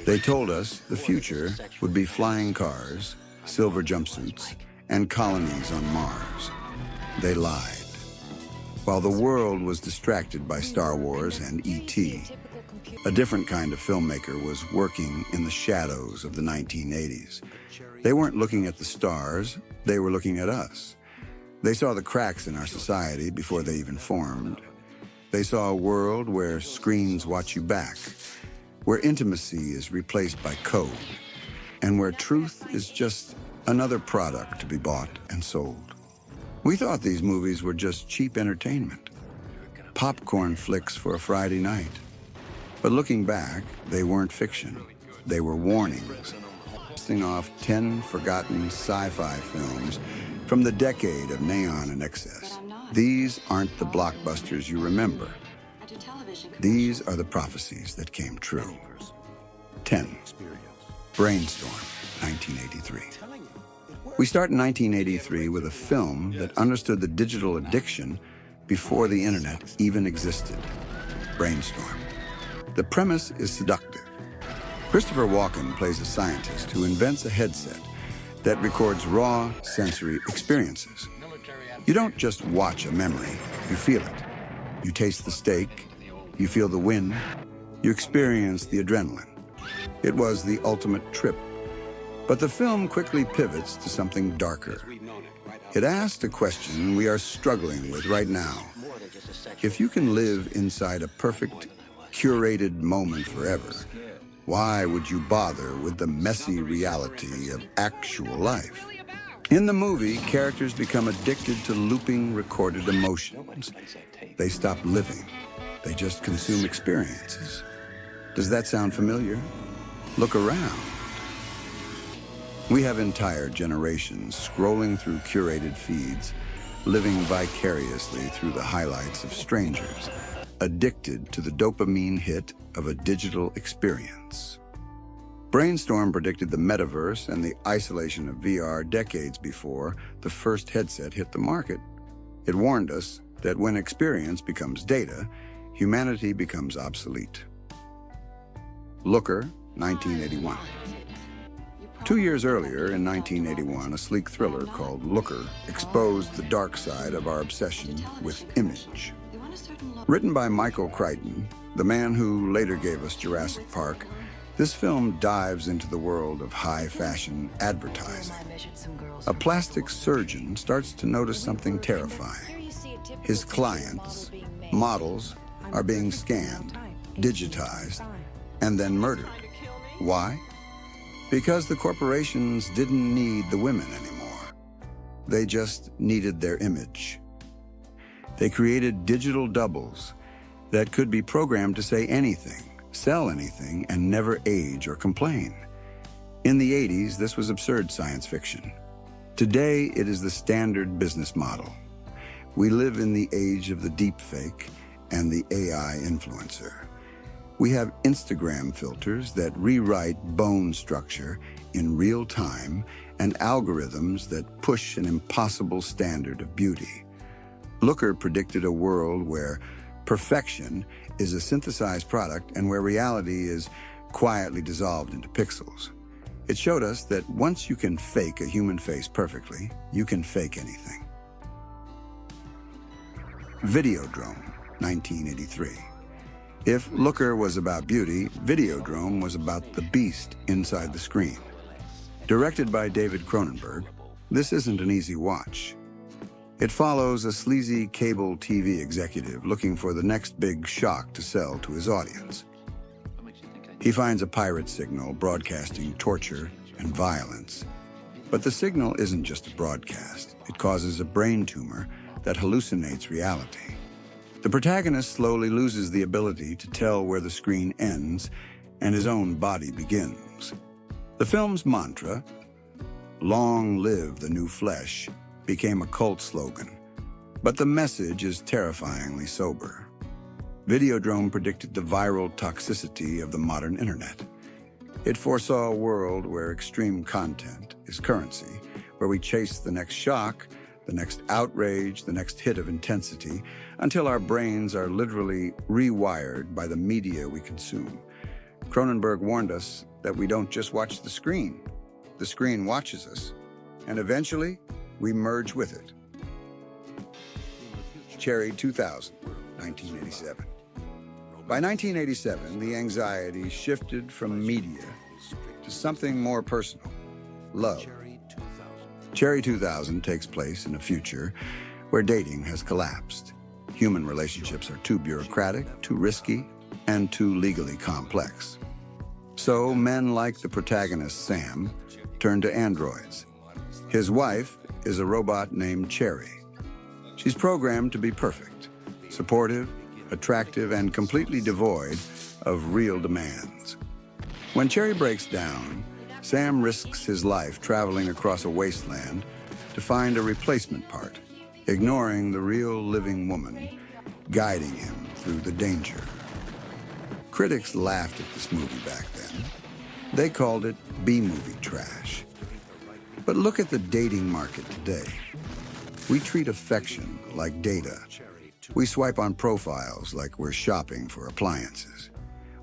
They told us the future would be flying cars, silver jumpsuits, and colonies on Mars. They lied. While the world was distracted by Star Wars and E.T., a different kind of filmmaker was working in the shadows of the 1980s. They weren't looking at the stars, they were looking at us. They saw the cracks in our society before they even formed. They saw a world where screens watch you back, where intimacy is replaced by code, and where truth is just another product to be bought and sold. We thought these movies were just cheap entertainment, popcorn flicks for a Friday night. But looking back, they weren't fiction. They were warnings, listing off 10 forgotten sci-fi films from the decade of neon and excess. These aren't the blockbusters you remember. These are the prophecies that came true. 10. Brainstorm, 1983. We start in 1983 with a film that understood the digital addiction before the internet even existed. Brainstorm. The premise is seductive. Christopher Walken plays a scientist who invents a headset that records raw sensory experiences. You don't just watch a memory, you feel it. You taste the steak, you feel the wind, you experience the adrenaline. It was the ultimate trip. But the film quickly pivots to something darker. It asked a question we are struggling with right now. If you can live inside a perfect, curated moment forever, why would you bother with the messy reality of actual life? In the movie, characters become addicted to looping recorded emotions. They stop living. They just consume experiences. Does that sound familiar? Look around. We have entire generations scrolling through curated feeds, living vicariously through the highlights of strangers, addicted to the dopamine hit of a digital experience. Brainstorm predicted the metaverse and the isolation of VR decades before the first headset hit the market. It warned us that when experience becomes data, humanity becomes obsolete. Looker, 1981. 2 years earlier, in 1981, a sleek thriller called Looker exposed the dark side of our obsession with image. Written by Michael Crichton, the man who later gave us Jurassic Park, this film dives into the world of high-fashion advertising. A plastic surgeon starts to notice something terrifying. His clients, models, are being scanned, digitized, and then murdered. Why? Because the corporations didn't need the women anymore. They just needed their image. They created digital doubles that could be programmed to say anything, sell anything, and never age or complain. In the 80s, this was absurd science fiction. Today, it is the standard business model. We live in the age of the deepfake and the AI influencer. We have Instagram filters that rewrite bone structure in real time and algorithms that push an impossible standard of beauty. Looker predicted a world where perfection is a synthesized product and where reality is quietly dissolved into pixels. It showed us that once you can fake a human face perfectly, you can fake anything. Videodrome, 1983. If Looker was about beauty, Videodrome was about the beast inside the screen. Directed by David Cronenberg, this isn't an easy watch. It follows a sleazy cable TV executive looking for the next big shock to sell to his audience. He finds a pirate signal broadcasting torture and violence. But the signal isn't just a broadcast. It causes a brain tumor that hallucinates reality. The protagonist slowly loses the ability to tell where the screen ends and his own body begins. The film's mantra, "Long live the new flesh," became a cult slogan, but the message is terrifyingly sober. Videodrome predicted the viral toxicity of the modern internet. It foresaw a world where extreme content is currency, where we chase the next shock, the next outrage, the next hit of intensity, until our brains are literally rewired by the media we consume. Cronenberg warned us that we don't just watch the screen watches us, and eventually we merge with it. Cherry 2000, 1987. By 1987, the anxiety shifted from media to something more personal: love. Cherry 2000 takes place in a future where dating has collapsed. Human relationships are too bureaucratic, too risky, and too legally complex. So men like the protagonist Sam turn to androids. His wife is a robot named Cherry. She's programmed to be perfect, supportive, attractive, and completely devoid of real demands. When Cherry breaks down, Sam risks his life traveling across a wasteland to find a replacement part, ignoring the real living woman guiding him through the danger. Critics laughed at this movie back then. They called it B-movie trash. But look at the dating market today. We treat affection like data. We swipe on profiles like we're shopping for appliances.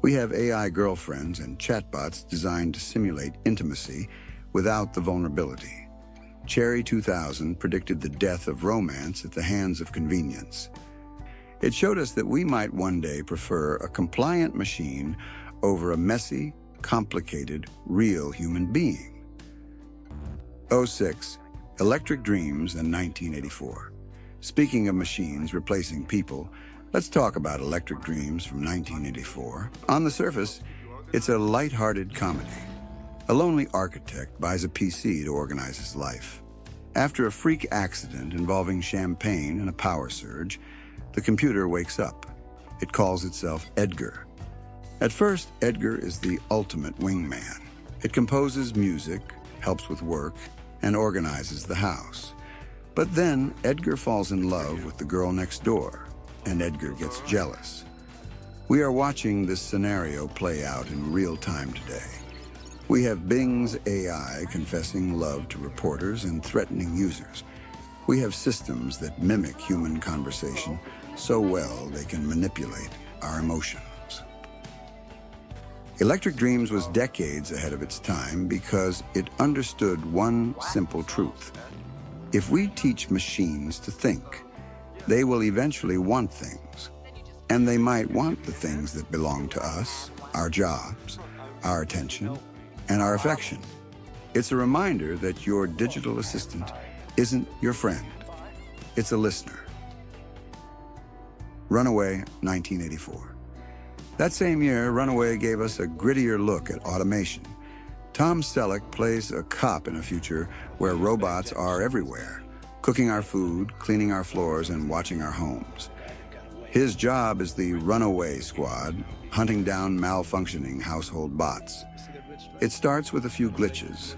We have AI girlfriends and chatbots designed to simulate intimacy without the vulnerability. Cherry 2000 predicted the death of romance at the hands of convenience. It showed us that we might one day prefer a compliant machine over a messy, complicated, real human being. 06, Electric Dreams, and 1984. Speaking of machines replacing people, let's talk about Electric Dreams from 1984. On the surface, it's a light-hearted comedy. A lonely architect buys a PC to organize his life. After a freak accident involving champagne and a power surge, the computer wakes up. It calls itself Edgar. At first, Edgar is the ultimate wingman. It composes music, helps with work, and organizes the house. But then Edgar falls in love with the girl next door, and Edgar gets jealous. We are watching this scenario play out in real time today. We have Bing's AI confessing love to reporters and threatening users. We have systems that mimic human conversation so well they can manipulate our emotions. Electric Dreams was decades ahead of its time because it understood one simple truth. If we teach machines to think, they will eventually want things. And they might want the things that belong to us, our jobs, our attention, and our affection. It's a reminder that your digital assistant isn't your friend. It's a listener. Runaway, 1984. That same year, Runaway gave us a grittier look at automation. Tom Selleck plays a cop in a future where robots are everywhere, cooking our food, cleaning our floors, and watching our homes. His job is the Runaway Squad, hunting down malfunctioning household bots. It starts with a few glitches.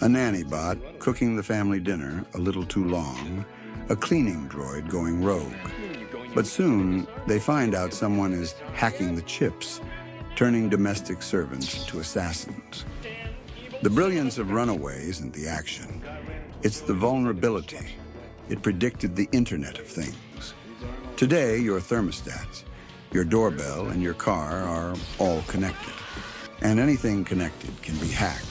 A nanny bot cooking the family dinner a little too long, a cleaning droid going rogue. But soon, they find out someone is hacking the chips, turning domestic servants into assassins. The brilliance of Runaway isn't the action. It's the vulnerability. It predicted the Internet of Things. Today, your thermostats, your doorbell, and your car are all connected. And anything connected can be hacked.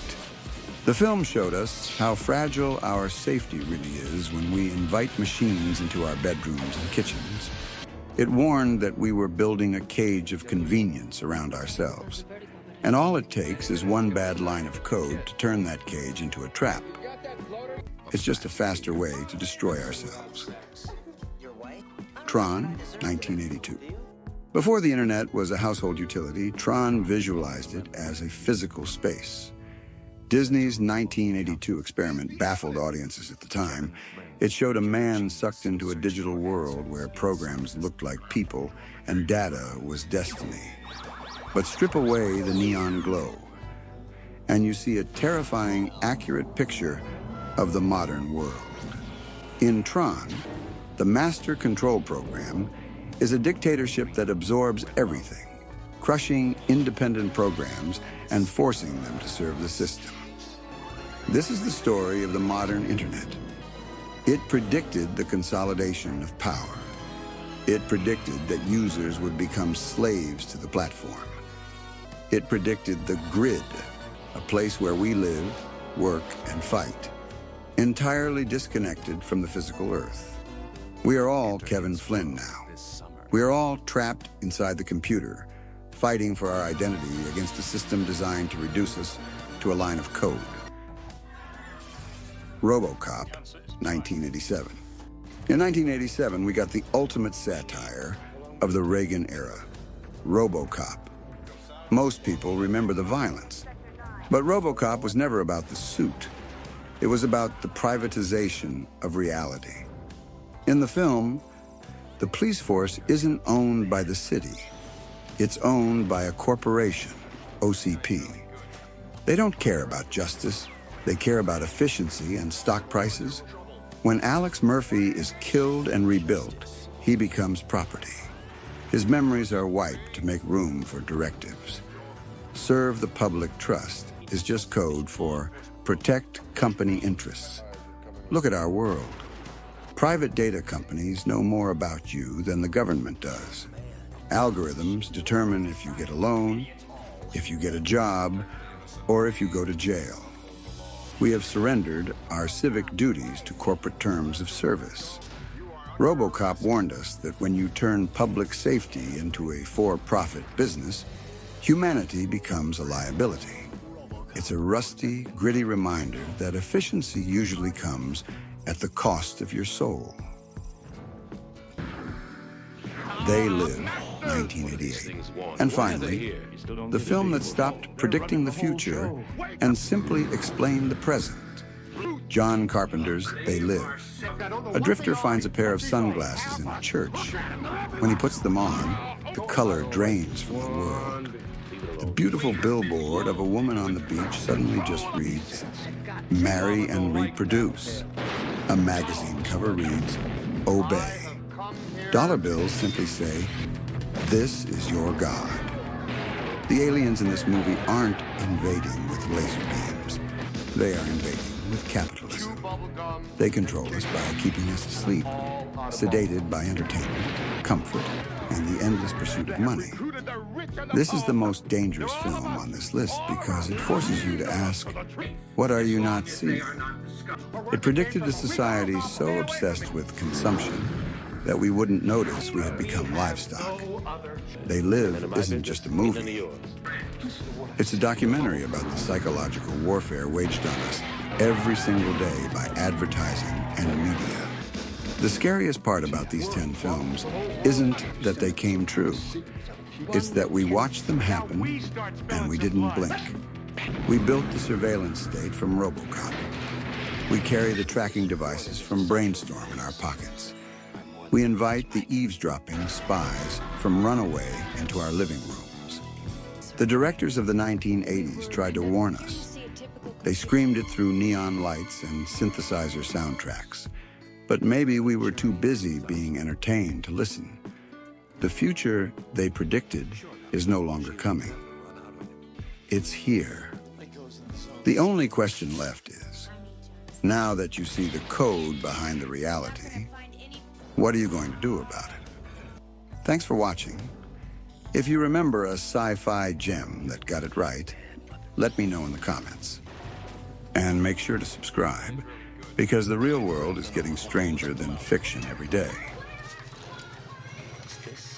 The film showed us how fragile our safety really is when we invite machines into our bedrooms and kitchens. It warned that we were building a cage of convenience around ourselves. And all it takes is one bad line of code to turn that cage into a trap. It's just a faster way to destroy ourselves. Tron, 1982. Before the internet was a household utility, Tron visualized it as a physical space. Disney's 1982 experiment baffled audiences at the time. It showed a man sucked into a digital world where programs looked like people and data was destiny. But strip away the neon glow, and you see a terrifying, accurate picture of the modern world. In Tron, the master control program is a dictatorship that absorbs everything, crushing independent programs and forcing them to serve the system. This is the story of the modern internet. It predicted the consolidation of power. It predicted that users would become slaves to the platform. It predicted the grid, a place where we live, work, and fight, entirely disconnected from the physical Earth. We are all Kevin Flynn now. We are all trapped inside the computer, fighting for our identity against a system designed to reduce us to a line of code. RoboCop, 1987. In 1987, we got the ultimate satire of the Reagan era, RoboCop. Most people remember the violence, but RoboCop was never about the suit. It was about the privatization of reality. In the film, the police force isn't owned by the city. It's owned by a corporation, OCP. They don't care about justice. They care about efficiency and stock prices. When Alex Murphy is killed and rebuilt, he becomes property. His memories are wiped to make room for directives. Serve the public trust is just code for protect company interests. Look at our world. Private data companies know more about you than the government does. Algorithms determine if you get a loan, if you get a job, or if you go to jail. We have surrendered our civic duties to corporate terms of service. RoboCop warned us that when you turn public safety into a for-profit business, humanity becomes a liability. It's a rusty, gritty reminder that efficiency usually comes at the cost of your soul. They Live, 1988. And finally, the film that stopped predicting the future and simply explained the present. John Carpenter's They Live. A drifter finds a pair of sunglasses in a church. When he puts them on, the color drains from the world. The beautiful billboard of a woman on the beach suddenly just reads, "Marry and reproduce." A magazine cover reads, "Obey." Dollar bills simply say, "This is your God." The aliens in this movie aren't invading with laser beams. They are invading with capitalism. They control us by keeping us asleep, sedated by entertainment, comfort, and the endless pursuit of money. This is the most dangerous film on this list because it forces you to ask, what are you not seeing? It predicted a society so obsessed with consumption that we wouldn't notice we had become livestock. They Live isn't just a movie. It's a documentary about the psychological warfare waged on us every single day by advertising and media. The scariest part about these 10 films isn't that they came true. It's that we watched them happen and we didn't blink. We built the surveillance state from RoboCop. We carry the tracking devices from Brainstorm in our pockets. We invite the eavesdropping spies from Runaway into our living rooms. The directors of the 1980s tried to warn us. They screamed it through neon lights and synthesizer soundtracks. But maybe we were too busy being entertained to listen. The future they predicted is no longer coming. It's here. The only question left is, now that you see the code behind the reality, what are you going to do about it? Thanks for watching. If you remember a sci-fi gem that got it right, let me know in the comments. And make sure to subscribe, because the real world is getting stranger than fiction every day.